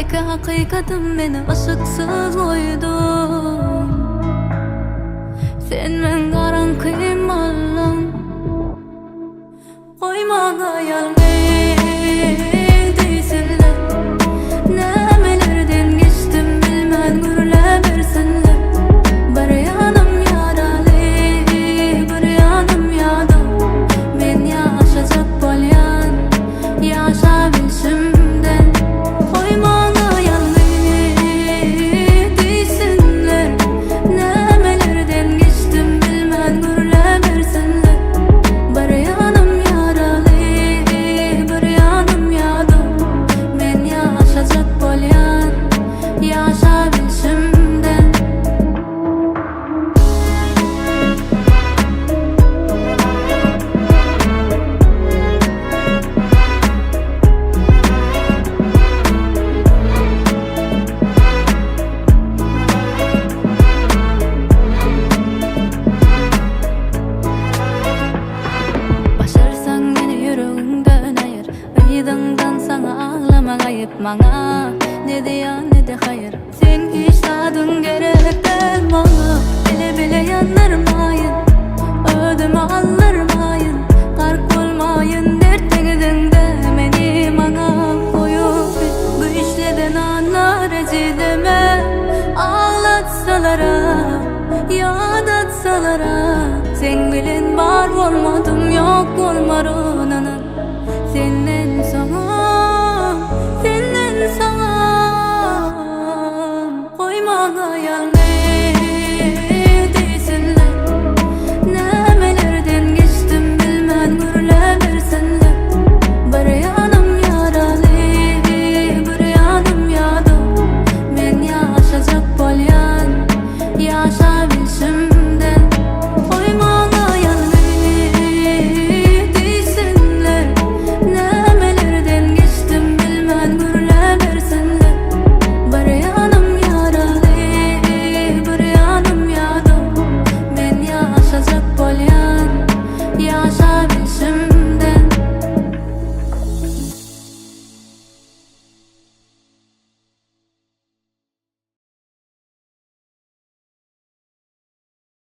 Iki hakikatim beni ışıksız koydu. Sen men garan kıymalım, koymana yalnız değilsinler. Nemelerden geçtim bilmem gürle versinler. Bir yanım yaralı, bir yanım yadım. Men yaşayacak bolyan, yaşa bilşimden. Koymana yalnız değilsinler. Nemelerden geçtim bilmem gürle versinler. Bir yanım yaralı, bir yanım yadım. Men yaşayacak bolyan, yaşa bilşimden. Başarsan beni yüreğimden ayır. Rıydığından sana ağlama kayıp bana. Ne diyan ne de hayır. Sen hiç tadın gerek değil bana. Bile bile yanırmayın, ödümü aldırmayın. Kark olmayın dertlerden de beni bana koyup bu işleden anlar ecideme. Ağlatsalara, yadatsalara, sen bilin var olmadım yok olmarın.